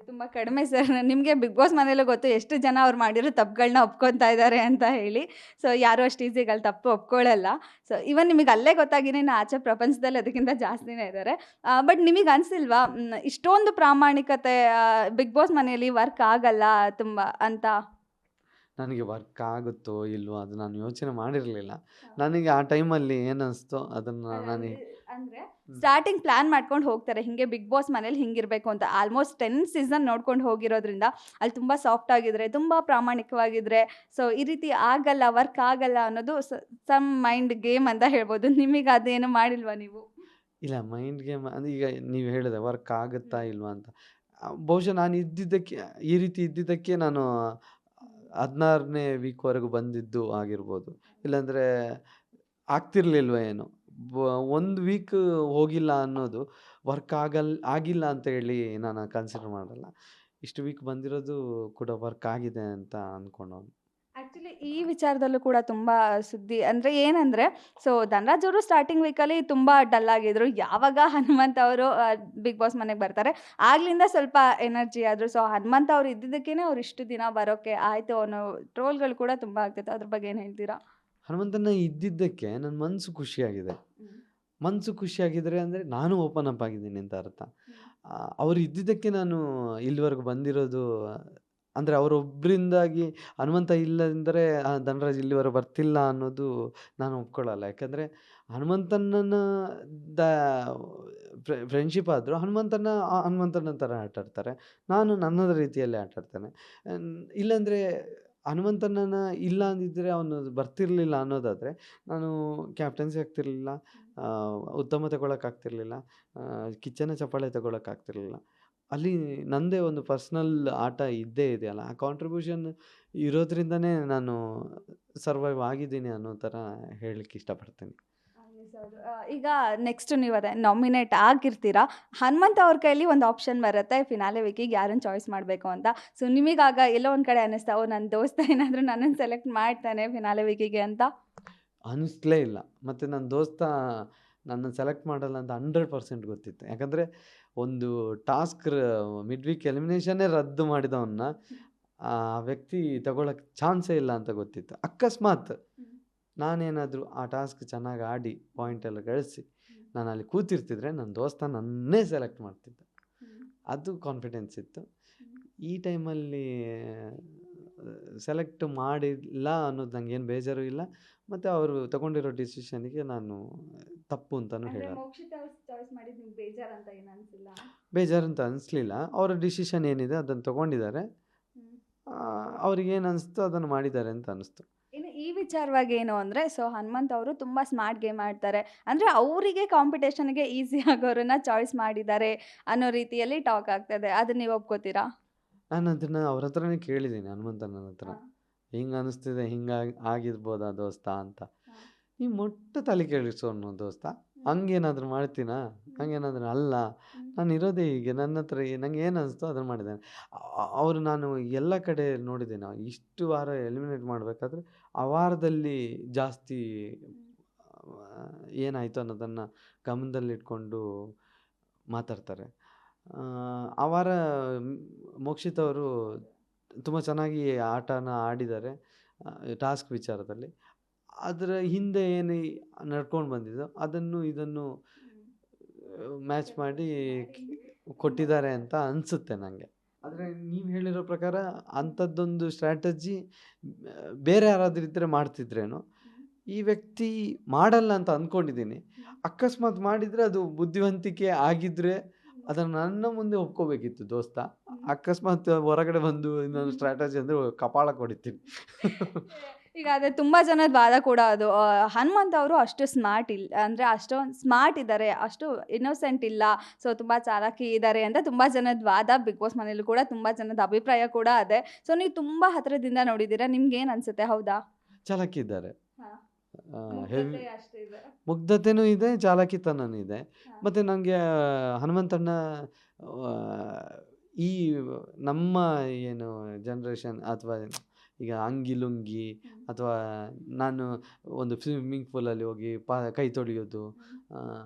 ತುಂಬ ಕಡಿಮೆ ಸರ್. ನಿಮಗೆ ಬಿಗ್ ಬಾಸ್ ಮನೇಲೂ ಗೊತ್ತು ಎಷ್ಟು ಜನ ಅವ್ರು ಮಾಡಿರೋ ತಪ್ಪುಗಳನ್ನ ಒಪ್ಕೊತಾ ಇದ್ದಾರೆ ಅಂತ ಹೇಳಿ. ಸೊ ಯಾರು ಅಷ್ಟು ಈಸಿಯಾಗಿ ಅಲ್ಲಿ ತಪ್ಪು ಒಪ್ಕೊಳ್ಳಲ್ಲ. ಸೊ ಈವನ್ ನಿಮಗೆ ಅಲ್ಲೇ ಗೊತ್ತಾಗಿನೇ ಇನ್ನು ಆಚೆ ಪ್ರಪಂಚದಲ್ಲಿ ಅದಕ್ಕಿಂತ ಜಾಸ್ತಿನೇ ಇದ್ದಾರೆ. ಬಟ್ ನಿಮಗೆ ಅನಿಸಿಲ್ವಾ ಇಷ್ಟೊಂದು ಪ್ರಾಮಾಣಿಕತೆ ಬಿಗ್ ಬಾಸ್ ಮನೆಯಲ್ಲಿ ವರ್ಕ್ ಆಗಲ್ಲ ತುಂಬ ಅಂತ? ನನಗೆ ವರ್ಕ್ ಆಗುತ್ತೋ ಇಲ್ವೋ ಅದು ನಾನು ಯೋಚನೆ ಮಾಡಿರಲಿಲ್ಲ. ನನಗೆ ಆ ಟೈಮಲ್ಲಿ ಏನನ್ನಿಸ್ತೋ ಅದನ್ನು ನಾನು ಅಂದ್ರೆ ಸ್ಟಾರ್ಟಿಂಗ್ ಪ್ಲಾನ್ ಮಾಡ್ಕೊಂಡು ಹೋಗ್ತಾರೆ ಹಿಂಗೆ ಬಿಗ್ ಬಾಸ್ ಮನೇಲಿ ಹಿಂಗಿರ್ಬೇಕು ಅಂತ. ಆಲ್ಮೋಸ್ಟ್ 10 ಸೀಸನ್ ನೋಡ್ಕೊಂಡು ಹೋಗಿರೋದ್ರಿಂದ ಅಲ್ಲಿ ತುಂಬ ಸಾಫ್ಟ್ ಆಗಿದ್ರೆ, ತುಂಬ ಪ್ರಾಮಾಣಿಕವಾಗಿದ್ರೆ, ಸೊ ಈ ರೀತಿ ಆಗಲ್ಲ, ವರ್ಕ್ ಆಗಲ್ಲ ಅನ್ನೋದು ಸಮ್ ಮೈಂಡ್ ಗೇಮ್ ಅಂತ ಹೇಳ್ಬೋದು. ನಿಮಗೆ ಅದೇನು ಮಾಡಿಲ್ವಾ ನೀವು? ಇಲ್ಲ ಮೈಂಡ್ ಗೇಮ್ ಅಂದರೆ ಈಗ ನೀವು ಹೇಳಿದೆ ವರ್ಕ್ ಆಗುತ್ತಾ ಇಲ್ವಾ ಅಂತ. ಬಹುಶಃ ನಾನು ಇದ್ದಿದ್ದಕ್ಕೆ ಈ ರೀತಿ ಇದ್ದಿದ್ದಕ್ಕೆ ನಾನು 16ನೇ ವೀಕ್‌ವರೆಗೂ ಬಂದಿದ್ದು ಆಗಿರ್ಬೋದು. ಇಲ್ಲಾಂದರೆ ಆಗ್ತಿರ್ಲಿಲ್ವೋ ಏನೋ. ಬ 1 ವೀಕ್ ಹೋಗಿಲ್ಲ ಅನ್ನೋದು ಆಗಿಲ್ಲ ಅಂತ ಹೇಳಿ ನಾನು ಕನ್ಸಿಡರ್ ಮಾಡಲ್ಲ. ಇಷ್ಟು ವೀಕ್ ಬಂದಿರೋದು ಕೂಡ ವರ್ಕ್ ಆಗಿದೆ ಅಂತ ಅಂದ್ಕೊಂಡವ್ನು. ಆ್ಯಕ್ಚುಲಿ ಈ ವಿಚಾರದಲ್ಲೂ ಕೂಡ ತುಂಬ ಸುದ್ದಿ ಅಂದರೆ ಏನಂದರೆ, ಸೊ ಧನರಾಜ್ ಅವರು ಸ್ಟಾರ್ಟಿಂಗ್ ವೀಕಲ್ಲಿ ತುಂಬ ಡಲ್ ಆಗಿದ್ರು. ಯಾವಾಗ ಹನುಮಂತ್ ಅವರು ಬಿಗ್ ಬಾಸ್ ಮನೆಗೆ ಬರ್ತಾರೆ ಆಗ್ಲಿಂದ ಸ್ವಲ್ಪ ಎನರ್ಜಿ ಆದರು. ಸೊ ಹನುಮಂತ್ ಅವ್ರು ಇದ್ದಿದ್ದಕ್ಕೇನೆ ಅವ್ರು ಇಷ್ಟು ದಿನ ಬರೋಕ್ಕೆ ಆಯಿತು ಅನ್ನೋ ಟ್ರೋಲ್ಗಳು ಕೂಡ ತುಂಬ ಆಗ್ತಿತ್ತು. ಅದ್ರ ಬಗ್ಗೆ ಏನು ಹೇಳ್ತೀರಾ? ಹನುಮಂತನ ಇದ್ದಿದ್ದಕ್ಕೆ ನನ್ನ ಮನಸ್ಸು ಖುಷಿಯಾಗಿದೆ. ಮನಸ್ಸು ಖುಷಿಯಾಗಿದ್ರೆ ಅಂದರೆ ನಾನು ಓಪನ್ ಅಪ್ ಆಗಿದ್ದೀನಿ ಅಂತ ಅರ್ಥ. ಅವ್ರು ಇದ್ದಿದ್ದಕ್ಕೆ ನಾನು ಇಲ್ಲಿವರೆಗೂ ಬಂದಿರೋದು. ಅಂದರೆ ಅವರೊಬ್ಬರಿಂದಾಗಿ ಹನುಮಂತ ಇಲ್ಲಂದರೆ ಧನರಾಜ್ ಇಲ್ಲಿವರೆಗೆ ಬರ್ತಿಲ್ಲ ಅನ್ನೋದು ನಾನು ಒಪ್ಕೊಳ್ಳಲ್ಲ. ಯಾಕಂದರೆ ಹನುಮಂತನನ್ನ ದ ಫ್ರೆಂಡ್ಶಿಪ್ ಆದರೂ ಹನುಮಂತನ ಥರ ಆಟ ಆಡ್ತಾರೆ. ನಾನು ನನ್ನದ ರೀತಿಯಲ್ಲಿ ಆಟ ಆಡ್ತೇನೆ. ಇಲ್ಲಾಂದರೆ ಹನುಮಂತನನ್ನ ಇಲ್ಲ ಅಂದಿದ್ದರೆ ಅವನು ಬರ್ತಿರಲಿಲ್ಲ ಅನ್ನೋದಾದರೆ ನಾನು ಕ್ಯಾಪ್ಟನ್ಸಿ ಆಗ್ತಿರಲಿಲ್ಲ, ಉತ್ತಮ ತಗೊಳಕ್ಕಾಗ್ತಿರ್ಲಿಲ್ಲ, ಕಿಚ್ಚನ ಚಪ್ಪಾಳೆ ತಗೊಳಕ್ಕಾಗ್ತಿರ್ಲಿಲ್ಲ. ಅಲ್ಲಿ ನಂದೇ ಒಂದು ಪರ್ಸ್ನಲ್ ಆಟ ಇದ್ದೇ ಇದೆಯಲ್ಲ, ಆ ಕಾಂಟ್ರಿಬ್ಯೂಷನ್ ಇರೋದ್ರಿಂದನೇ ನಾನು ಸರ್ವೈವ್ ಆಗಿದ್ದೀನಿ ಅನ್ನೋ ಥರ ಹೇಳಲಿಕ್ಕೆ ಇಷ್ಟಪಡ್ತೀನಿ. ಈಗ ನೆಕ್ಸ್ಟ್ ನೀವು ಅದೇ ನಾಮಿನೇಟ್ ಆಗಿರ್ತೀರಾ. ಹನುಮಂತ್ ಅವ್ರ ಕೈಲಿ ಒಂದು ಆಪ್ಷನ್ ಬರುತ್ತೆ ಫಿನಾಲೆ ವೀಕಿಗೆ ಯಾರನ್ನು ಚಾಯ್ಸ್ ಮಾಡಬೇಕು ಅಂತ. ಸೊ ನಿಮಗಾಗ ಎಲ್ಲೋ ಒಂದು ಕಡೆ ಅನ್ನಿಸ್ತಾ ನನ್ನ ದೋಸ್ತ ಏನಾದರೂ ನನ್ನನ್ನು ಸೆಲೆಕ್ಟ್ ಮಾಡ್ತಾನೆ ಫಿನಾಲೆ ವೀಕಿಗೆ ಅಂತ? ಅನ್ನಿಸ್ಲೇ ಇಲ್ಲ. ಮತ್ತು ನನ್ನ ದೋಸ್ತ ನನ್ನನ್ನು ಸೆಲೆಕ್ಟ್ ಮಾಡಲ್ಲ ಅಂತ 100% ಗೊತ್ತಿತ್ತು. ಯಾಕಂದರೆ ಒಂದು ಮಿಡ್ ವೀಕ್ ಎಲಿಮಿನೇಷನ್ನೇ ರದ್ದು ಮಾಡಿದವನ್ನ ಆ ವ್ಯಕ್ತಿ ತಗೊಳಕ್ಕೆ ಚಾನ್ಸೇ ಇಲ್ಲ ಅಂತ ಗೊತ್ತಿತ್ತು. ಅಕಸ್ಮಾತ್ ನಾನೇನಾದರೂ ಆ ಟಾಸ್ಕ್ ಚೆನ್ನಾಗಿ ಆಡಿ ಪಾಯಿಂಟ್ ಎಲ್ಲ ಗಳಿಸಿ ನಾನು ಅಲ್ಲಿ ಕೂತಿರ್ತಿದ್ರೆ ನನ್ನ ದೋಸ್ತ ನನ್ನೇ ಸೆಲೆಕ್ಟ್ ಮಾಡ್ತಿದ್ದ. ಅದು ಕಾನ್ಫಿಡೆನ್ಸ್ ಇತ್ತು. ಈ ಟೈಮಲ್ಲಿ ಸೆಲೆಕ್ಟ್ ಮಾಡಿಲ್ಲ ಅನ್ನೋದು ನನಗೇನು ಬೇಜಾರು ಇಲ್ಲ. ಮತ್ತು ಅವರು ತಗೊಂಡಿರೋ ಡಿಸಿಷನ್ನಿಗೆ ನಾನು ತಪ್ಪು ಅಂತಲೂ ಹೇಳಲ್ಲ. ಬೇಜಾರಂತ ಅನಿಸ್ಲಿಲ್ಲ. ಅವರ ಡಿಸಿಷನ್ ಏನಿದೆ ಅದನ್ನು ತಗೊಂಡಿದ್ದಾರೆ. ಅವ್ರಿಗೇನು ಅನಿಸ್ತು ಅದನ್ನು ಮಾಡಿದ್ದಾರೆ ಅಂತ ಅನಿಸ್ತು. ಇನ್ನು ಈ ವಿಚಾರವಾಗಿ ಏನು ಅಂದರೆ, ಸೊ ಹನುಮಂತ್ ಅವರು ತುಂಬ ಸ್ಮಾರ್ಟ್ ಗೇಮ್ ಆಡ್ತಾರೆ. ಅಂದರೆ ಅವರಿಗೆ ಕಾಂಪಿಟೇಷನ್ಗೆ ಈಸಿ ಆಗೋರನ್ನ ಚಾಯ್ಸ್ ಮಾಡಿದ್ದಾರೆ ಅನ್ನೋ ರೀತಿಯಲ್ಲಿ ಟಾಕ್ ಆಗ್ತದೆ. ಅದನ್ನ ನೀವು ಒಪ್ಕೋತೀರಾ? ನಾನು ಅದನ್ನು ಅವ್ರ ಹತ್ರನೇ ಕೇಳಿದ್ದೀನಿ, ಹನುಮಂತನ ಹತ್ರ. ಹಿಂಗೆ ಅನಿಸ್ತಿದೆ, ಹಿಂಗಾಗಿ ಆಗಿರ್ಬೋದಾ ದೋಸ್ತ ಅಂತ. ಈ ಮೊಟ್ಟ ತಲೆ ಕೇಳಿಸೋನು ದೋಸ್ತ, ಹಂಗೇನಾದರೂ ಮಾಡ್ತೀನಾ? ಹಂಗೇನಾದರೂ ಅಲ್ಲ, ನಾನು ಇರೋದೇ ಹೀಗೆ, ನನ್ನ ಹತ್ರ ನಂಗೆ ಏನು ಅನಿಸ್ತೋ ಅದನ್ನು ಮಾಡಿದ್ದೇನೆ. ಅವರು ನಾನು ಎಲ್ಲ ಕಡೆ ನೋಡಿದ್ದೇನೆ. ಇಷ್ಟು ವಾರ ಎಲಿಮಿನೇಟ್ ಮಾಡಬೇಕಾದ್ರೆ ಆ ವಾರದಲ್ಲಿ ಜಾಸ್ತಿ ಏನಾಯಿತು ಅನ್ನೋದನ್ನು ಗಮನದಲ್ಲಿಟ್ಕೊಂಡು ಮಾತಾಡ್ತಾರೆ. ಆ ವಾರ ಮೋಕ್ಷಿತ್ ಅವರು ತುಂಬ ಚೆನ್ನಾಗಿ ಆಟನ ಆಡಿದ್ದಾರೆ ಟಾಸ್ಕ್ ವಿಚಾರದಲ್ಲಿ. ಅದರ ಹಿಂದೆ ಏನು ನಡ್ಕೊಂಡು ಬಂದಿದ್ದೋ ಅದನ್ನು ಇದನ್ನು ಮ್ಯಾಚ್ ಮಾಡಿ ಕೊಟ್ಟಿದ್ದಾರೆ ಅಂತ ಅನಿಸುತ್ತೆ ನನಗೆ. ಆದರೆ ನೀವು ಹೇಳಿರೋ ಪ್ರಕಾರ ಅಂಥದ್ದೊಂದು ಸ್ಟ್ರಾಟಜಿ ಬೇರೆ ಯಾರಾದರೂ ಇದ್ದರೆ ಮಾಡ್ತಿದ್ರೇನೋ. ಈ ವ್ಯಕ್ತಿ ಮಾಡಲ್ಲ ಅಂತ ಅಂದ್ಕೊಂಡಿದ್ದೀನಿ. ಅಕಸ್ಮಾತ್ ಮಾಡಿದರೆ ಅದು ಬುದ್ಧಿವಂತಿಕೆ ಆಗಿದ್ದರೆ ಅದನ್ನು ನನ್ನ ಮುಂದೆ ಒಪ್ಕೋಬೇಕಿತ್ತು ದೋಸ್ತ. ಅಕಸ್ಮಾತ್ ಹೊರಗಡೆ ಬಂದು ಇನ್ನೊಂದು ಸ್ಟ್ರಾಟಜಿ ಅಂದರೆ ಕಪಾಳ ಹೊಡಿತೀನಿ. ಈಗ ಅದೇ ತುಂಬ ಜನದ ವಾದ ಕೂಡ ಅದು. ಹನುಮಂತ್ ಅವರು ಅಷ್ಟು ಸ್ಮಾರ್ಟ್ ಇಲ್ಲ, ಅಂದರೆ ಅಷ್ಟೊಂದು ಸ್ಮಾರ್ಟ್ ಇದ್ದಾರೆ, ಅಷ್ಟು ಇನ್ನೋಸೆಂಟ್ ಇಲ್ಲ, ಸೊ ತುಂಬ ಚಾಲಾಕಿ ಇದ್ದಾರೆ ಅಂತ ತುಂಬ ಜನದ ವಾದ. ಬಿಗ್ ಬಾಸ್ ಮನೇಲೂ ಕೂಡ ತುಂಬ ಜನದ ಅಭಿಪ್ರಾಯ ಕೂಡ ಅದೇ. ಸೊ ನೀವು ತುಂಬ ಹತ್ತಿರದಿಂದ ನೋಡಿದ್ದೀರಾ, ನಿಮ್ಗೆ ಏನು ಅನಿಸುತ್ತೆ? ಹೌದಾ? ಚಾಲಾಕಿ ಇದ್ದಾರೆ, ಮುಗ್ಧತೆನೂ ಇದೆ, ಚಾಲಾಕಿತನೂ ಇದೆ. ಮತ್ತು ನನಗೆ ಹನುಮಂತಣ್ಣ ಈ ನಮ್ಮ ಏನು ಜನ್ರೇಷನ್ ಅಥವಾ ಈಗ ಅಂಗಿ ಲುಂಗಿ ಅಥವಾ ನಾನು ಒಂದು ಸ್ವಿಮ್ಮಿಂಗ್ ಪೂಲಲ್ಲಿ ಹೋಗಿ ಕೈ ತೊಳೆಯೋದು,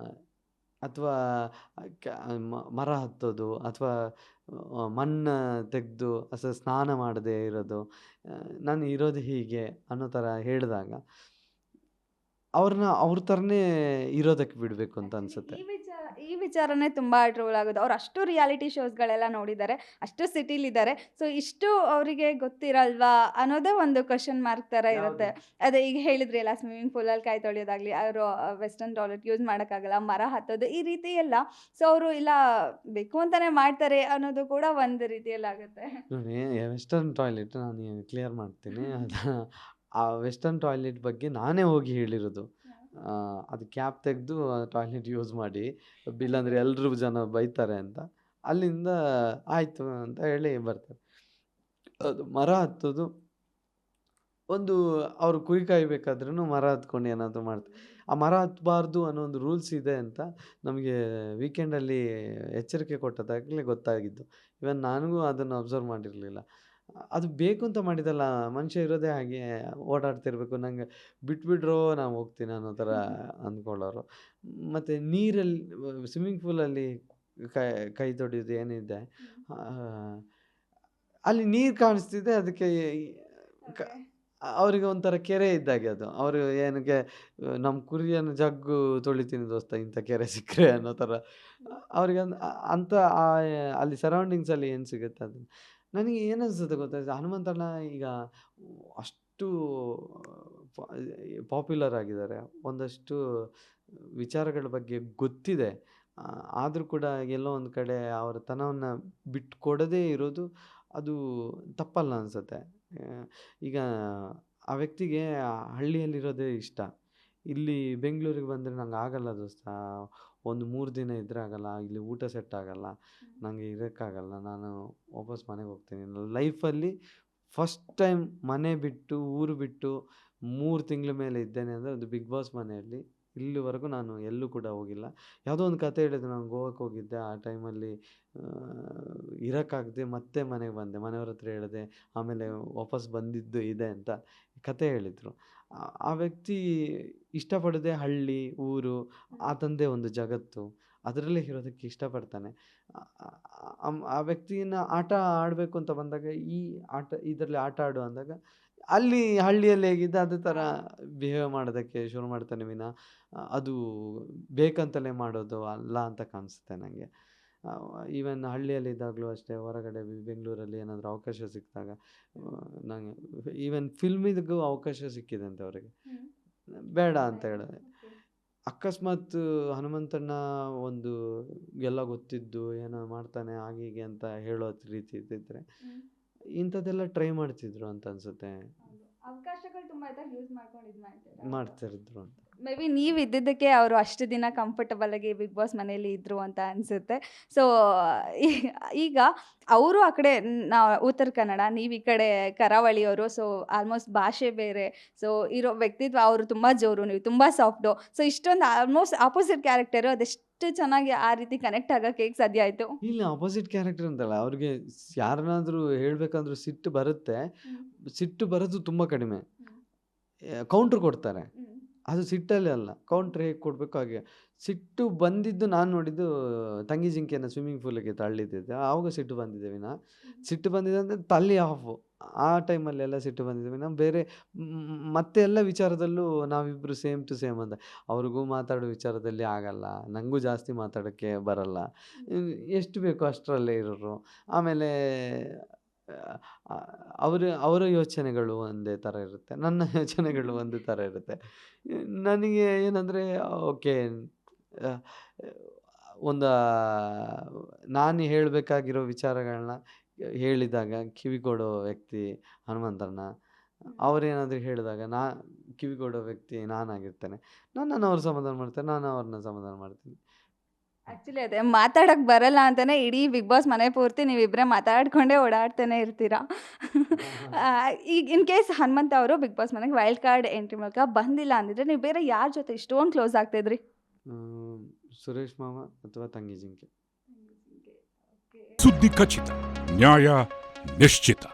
ಅಥವಾ ಮರ ಹತ್ತೋದು, ಅಥವಾ ಮಣ್ಣು ತೆಗೆದು ಸ್ನಾನ ಮಾಡದೇ ಇರೋದು, ನಾನು ಇರೋದು ಹೀಗೆ ಅನ್ನೋ ಥರ ಹೇಳಿದಾಗ ಅವ್ರನ್ನ ಅವ್ರ ಥರನೇ ಇರೋದಕ್ಕೆ ಬಿಡಬೇಕು ಅಂತ ಅನಿಸುತ್ತೆ. ಈ ವಿಚಾರನೇ ತುಂಬ ಟ್ರೋಲ್ ಆಗೋದು. ಅವ್ರು ಅಷ್ಟು ರಿಯಾಲಿಟಿ ಶೋಸ್ಗಳೆಲ್ಲ ನೋಡಿದ್ದಾರೆ, ಅಷ್ಟು ಸಿಟಿಲಿದ್ದಾರೆ. ಸೊ ಇಷ್ಟು ಅವರಿಗೆ ಗೊತ್ತಿರಲ್ವಾ ಅನ್ನೋದೇ ಒಂದು ಕ್ವಶನ್ ಮಾರ್ಕ್ ಥರ ಇರುತ್ತೆ. ಅದೇ ಈಗ ಹೇಳಿದ್ರಿ ಅಲ್ಲ, ಸ್ವಿಮ್ಮಿಂಗ್ ಪೂಲಲ್ಲಿ ಕೈ ತೊಳೆಯೋದಾಗಲಿ, ಅವರು ವೆಸ್ಟರ್ನ್ ಟಾಯ್ಲೆಟ್ ಯೂಸ್ ಮಾಡೋಕ್ಕಾಗಲ್ಲ, ಮರ ಹತ್ತೋದು ಈ ರೀತಿ ಎಲ್ಲ. ಸೊ ಅವರು ಇಲ್ಲ ಬೇಕು ಅಂತಲೇ ಮಾಡ್ತಾರೆ ಅನ್ನೋದು ಕೂಡ ಒಂದು ರೀತಿಯಲ್ಲಿ ಆಗುತ್ತೆ. ನೋಡಿ, ವೆಸ್ಟರ್ನ್ ಟಾಯ್ಲೆಟ್ ನಾನು ಕ್ಲಿಯರ್ ಮಾಡ್ತೀನಿ. ಆ ವೆಸ್ಟರ್ನ್ ಟಾಯ್ಲೆಟ್ ಬಗ್ಗೆ ನಾನೇ ಹೋಗಿ ಹೇಳಿರೋದು. ಅದು ಕ್ಯಾಪ್ ತೆಗೆದು ಟಾಯ್ಲೆಟ್ ಯೂಸ್ ಮಾಡಿ, ಇಲ್ಲಾಂದರೆ ಎಲ್ಲರೂ ಜನ ಬೈತಾರೆ ಅಂತ. ಅಲ್ಲಿಂದ ಆಯಿತು ಅಂತ ಹೇಳಿ ಬರ್ತಾರೆ. ಅದು ಮರ ಹತ್ತೋದು ಒಂದು ಅವ್ರು ಕುರಿ ಕಾಯಬೇಕಾದ್ರೂ ಮರ ಹತ್ಕೊಂಡು ಏನಾದರೂ ಮಾಡ್ತಾರೆ. ಆ ಮರ ಹತ್ತಬಾರ್ದು ಅನ್ನೋ ಒಂದು ರೂಲ್ಸ್ ಇದೆ ಅಂತ ನಮಗೆ ವೀಕೆಂಡಲ್ಲಿ ಎಚ್ಚರಿಕೆ ಕೊಟ್ಟದಾಗಲೇ ಗೊತ್ತಾಗಿದ್ದು. ಇವನ್ ನನಗೂ ಅದನ್ನು ಅಬ್ಸರ್ವ್ ಮಾಡಿರಲಿಲ್ಲ. ಅದು ಬೇಕು ಅಂತ ಮಾಡಿದಲ್ಲ, ಮನುಷ್ಯ ಇರೋದೇ ಹಾಗೆ ಓಡಾಡ್ತಿರ್ಬೇಕು, ನಂಗೆ ಬಿಟ್ಬಿಟ್ರೋ ನಾವು ಹೋಗ್ತೀನಿ ಅನ್ನೋ ಥರ ಅಂದ್ಕೊಳ್ಳೋರು. ಮತ್ತು ನೀರಲ್ಲಿ ಸ್ವಿಮ್ಮಿಂಗ್ ಪೂಲಲ್ಲಿ ಕೈ ಕೈ ತೊಳೆಯೋದು ಏನಿದೆ, ಅಲ್ಲಿ ನೀರು ಕಾಣಿಸ್ತಿದೆ, ಅದಕ್ಕೆ ಅವರಿಗೆ ಒಂಥರ ಕೆರೆ ಇದ್ದಾಗೆ ಅದು. ಅವರು ಏನಕ್ಕೆ ನಮ್ಮ ಕುರಿಯನ್ನು ಜಗ್ಗು ತೊಳಿತೀನಿ ದೋಸ್ತ ಇಂಥ ಕೆರೆ ಸಿಕ್ಕರೆ ಅನ್ನೋ ಥರ ಅವ್ರಿಗೆ ಅಂಥ ಅಲ್ಲಿ ಸರೌಂಡಿಂಗ್ಸಲ್ಲಿ ಏನು ಸಿಗುತ್ತೆ ಅದು. ನನಗೆ ಏನನ್ಸುತ್ತೆ ಗೊತ್ತಾ, ಹನುಮಂತಣ್ಣ ಈಗ ಅಷ್ಟು ಪಾಪ್ಯುಲರ್ ಆಗಿದ್ದಾರೆ, ಒಂದಷ್ಟು ವಿಚಾರಗಳ ಬಗ್ಗೆ ಗೊತ್ತಿದೆ. ಆದರೂ ಕೂಡ ಎಲ್ಲೋ ಒಂದು ಕಡೆ ಅವರ ತನವನ್ನು ಬಿಟ್ಟು ಕೊಡದೇ ಇರೋದು ಅದು ತಪ್ಪಲ್ಲ ಅನಿಸುತ್ತೆ. ಈಗ ಆ ವ್ಯಕ್ತಿಗೆ ಹಳ್ಳಿಯಲ್ಲಿರೋದೇ ಇಷ್ಟ. ಇಲ್ಲಿ ಬೆಂಗಳೂರಿಗೆ ಬಂದರೆ ನಂಗೆ ಆಗಲ್ಲ ದೋಸ್ತ, ಒಂದು 3 ದಿನ ಇದ್ರೆ ಆಗಲ್ಲ, ಇಲ್ಲಿ ಊಟ ಸೆಟ್ ಆಗಲ್ಲ, ನನಗೆ ಇರೋಕ್ಕಾಗಲ್ಲ, ನಾನು ವಾಪಸ್ ಮನೆಗೆ ಹೋಗ್ತೀನಿ. ಲೈಫಲ್ಲಿ ಫಸ್ಟ್ ಟೈಮ್ ಮನೆ ಬಿಟ್ಟು ಊರು ಬಿಟ್ಟು 3 ತಿಂಗಳ ಮೇಲೆ ಇದ್ದೇನೆ ಅಂದರೆ ಅದು ಬಿಗ್ ಬಾಸ್ ಮನೆಯಲ್ಲಿ. ಇಲ್ಲಿವರೆಗೂ ನಾನು ಎಲ್ಲೂ ಕೂಡ ಹೋಗಿಲ್ಲ. ಯಾವುದೋ ಒಂದು ಕತೆ ಹೇಳಿದ್ರು, ನಾನು ಗೋವಾಕ್ಕೆ ಹೋಗಿದ್ದೆ, ಆ ಟೈಮಲ್ಲಿ ಇರೋಕ್ಕಾಗದೆ ಮತ್ತೆ ಮನೆಗೆ ಬಂದೆ, ಮನೆಯವ್ರ ಹತ್ರ ಹೇಳಿದೆ, ಆಮೇಲೆ ವಾಪಸ್ ಬಂದಿದ್ದು ಇದೆ ಅಂತ ಕತೆ ಹೇಳಿದರು. ಆ ವ್ಯಕ್ತಿ ಇಷ್ಟಪಡದೆ ಹಳ್ಳಿ ಊರು ಆತಂದೇ ಒಂದು ಜಗತ್ತು, ಅದರಲ್ಲೇ ಇರೋದಕ್ಕೆ ಇಷ್ಟಪಡ್ತಾನೆ. ಆ ವ್ಯಕ್ತಿನ ಆಟ ಆಡಬೇಕು ಅಂತ ಬಂದಾಗ ಈ ಇದರಲ್ಲಿ ಆಟ ಆಡು ಅಂದಾಗ ಅಲ್ಲಿ ಹಳ್ಳಿಯಲ್ಲಿ ಹೇಗಿದ್ದೆ ಅದೇ ಥರ ಬಿಹೇವ್ ಮಾಡೋದಕ್ಕೆ ಶುರು ಮಾಡ್ತಾನೆ ವಿನ ಅದು ಬೇಕಂತಲೇ ಮಾಡೋದು ಅಲ್ಲ ಅಂತ ಕಾಣಿಸುತ್ತೆ ನನಗೆ. ಈವನ್ ಹಳ್ಳಿಯಲ್ಲಿದ್ದಾಗಲೂ ಅಷ್ಟೇ, ಹೊರಗಡೆ ಬೆಂಗಳೂರಲ್ಲಿ ಏನಾದರೂ ಅವಕಾಶ ಸಿಕ್ಕಿದಾಗ ನಂಗೆ ಈವನ್ ಫಿಲ್ಮಿಗೂ ಅವಕಾಶ ಸಿಕ್ಕಿದೆ ಅಂತ ಅವರಿಗೆ, ಬೇಡ ಅಂತ ಹೇಳಿದೆ. ಅಕಸ್ಮಾತ್ ಹನುಮಂತಣ್ಣ ಒಂದು ಎಲ್ಲ ಗೊತ್ತಿದ್ದು ಏನೋ ಮಾಡ್ತಾನೆ ಹಾಗೆ ಹೀಗೆ ಅಂತ ಹೇಳೋ ರೀತಿ ಇದ್ದಿದ್ರೆ ಇಂಥದ್ದೆಲ್ಲ ಟ್ರೈ ಮಾಡ್ತಿದ್ರು ಅಂತ ಅನ್ಸುತ್ತೆ, ಅವಕಾಶಗಳು ತುಂಬ ಯೂಸ್ ಮಾಡ್ತಿರಿದ್ರು ಅಂತ. ಮೇ ಬಿ ನೀವು ಇದ್ದಿದ್ದಕ್ಕೆ ಅವರು ಅಷ್ಟು ದಿನ ಕಂಫರ್ಟಬಲ್ ಆಗಿ ಬಿಗ್ ಬಾಸ್ ಮನೆಯಲ್ಲಿ ಇದ್ರು ಅಂತ ಅನಿಸುತ್ತೆ. ಸೊ ಈಗ ಅವರು ಆ ಕಡೆ ಉತ್ತರ ಕನ್ನಡ, ನೀವು ಈ ಕಡೆ ಕರಾವಳಿಯವರು. ಸೊ ಆಲ್ಮೋಸ್ಟ್ ಭಾಷೆ ಬೇರೆ, ಸೊ ಇರೋ ವ್ಯಕ್ತಿತ್ವ ಅವರು ತುಂಬ ಜೋರು, ನೀವು ತುಂಬ ಸಾಫ್ಟು. ಸೊ ಇಷ್ಟೊಂದು ಆಲ್ಮೋಸ್ಟ್ ಆಪೋಸಿಟ್ ಕ್ಯಾರೆಕ್ಟರು, ಅದೆಷ್ಟು ಚೆನ್ನಾಗಿ ಆ ರೀತಿ ಕನೆಕ್ಟ್ ಆಗೋಕ್ಕೆ ಹೇಗೆ ಸಾಧ್ಯ ಆಯಿತು? ಇಲ್ಲ, ಆಪೋಸಿಟ್ ಕ್ಯಾರೆಕ್ಟರ್ ಅಂತಲ್ಲ, ಅವ್ರಿಗೆ ಯಾರನ್ನಾದರೂ ಹೇಳ್ಬೇಕಂದ್ರೂ ಸಿಟ್ಟು ಬರುತ್ತೆ. ಸಿಟ್ಟು ಬರೋದು ತುಂಬ ಕಡಿಮೆ, ಕೌಂಟ್ರ್ ಕೊಡ್ತಾರೆ. ಅದು ಸಿಟ್ಟಲ್ಲಿ ಅಲ್ಲ, ಕೌಂಟ್ರ್ ಹೇಗೆ ಕೊಡಬೇಕು ಹಾಗೆ. ಸಿಟ್ಟು ಬಂದಿದ್ದು ನಾನು ನೋಡಿದ್ದು ತಂಗಿ ಜಿಂಕೆಯನ್ನು ಸ್ವಿಮ್ಮಿಂಗ್ ಪೂಲಿಗೆ ತಳ್ಳಿದ್ದಿದ್ದೆ, ಆವಾಗ ಸಿಟ್ಟು ಬಂದಿದ್ದೆ ವಿನ, ಸಿಟ್ಟು ಬಂದಿದೆ ಅಂದರೆ ತಲ್ಲಿ ಆಫು, ಆ ಟೈಮಲ್ಲೆಲ್ಲ ಸಿಟ್ಟು ಬಂದಿದೆ ವಿನ ಬೇರೆ ಮತ್ತೆ ಎಲ್ಲ ವಿಚಾರದಲ್ಲೂ ನಾವಿಬ್ಬರು ಸೇಮ್ ಟು ಸೇಮ್ ಅಂತ. ಅವ್ರಿಗೂ ಮಾತಾಡೋ ವಿಚಾರದಲ್ಲಿ ಆಗಲ್ಲ, ನನಗೂ ಜಾಸ್ತಿ ಮಾತಾಡೋಕ್ಕೆ ಬರಲ್ಲ, ಎಷ್ಟು ಬೇಕೋ ಅಷ್ಟರಲ್ಲೇ ಇರೋರು. ಆಮೇಲೆ ಅವರ ಯೋಚನೆಗಳು ಒಂದೇ ಥರ ಇರುತ್ತೆ, ನನ್ನ ಯೋಚನೆಗಳು ಒಂದೇ ಥರ ಇರುತ್ತೆ. ನನಗೆ ಏನಂದರೆ ಓಕೆ, ಒಂದು ನಾನು ಹೇಳಬೇಕಾಗಿರೋ ವಿಚಾರಗಳನ್ನ ಹೇಳಿದಾಗ ಕಿವಿ ಕೊಡೋ ವ್ಯಕ್ತಿ ಹನುಮಂತಣ್ಣ. ಅವರೇನಾದರೂ ಹೇಳಿದಾಗ ಕಿವಿ ಕೊಡೋ ವ್ಯಕ್ತಿ ನಾನಾಗಿರ್ತೇನೆ. ನನ್ನನ್ನು ಅವ್ರು ಸಮಾಧಾನ ಮಾಡ್ತಾರೆ, ನಾನು ಅವ್ರನ್ನ ಸಮಾಧಾನ ಮಾಡ್ತೀನಿ. ಆ್ಯಕ್ಚುಲಿ ಅದೇ ಮಾತಾಡೋಕ್ಕೆ ಬರಲ್ಲ ಅಂತಲೇ ಇಡೀ ಬಿಗ್ ಬಾಸ್ ಮನೆ ಪೂರ್ತಿ ನೀವಿಬ್ಬರೇ ಮಾತಾಡ್ಕೊಂಡೇ ಓಡಾಡ್ತಾನೆ ಇರ್ತೀರಾ. ಈಗ ಇನ್ ಕೇಸ್ ಹನುಮಂತ ಅವರು ಬಿಗ್ ಬಾಸ್ ಮನೆಗೆ ವೈಲ್ಡ್ ಕಾರ್ಡ್ ಎಂಟ್ರಿ ಮೂಲಕ ಬಂದಿಲ್ಲ ಅಂದಿದ್ರೆ ನೀವು ಬೇರೆ ಯಾರ ಜೊತೆ ಇಷ್ಟೊಂದು ಕ್ಲೋಸ್ ಆಗ್ತಾಯಿದ್ರಿ? ಸುರೇಶ್ ಮಾವ ಅಥವಾ ತಂಗಿ ಜಿಂಕೆ. ಸುದ್ದಿ ಖಚಿತ, ನ್ಯಾಯ ನಿಶ್ಚಿತ.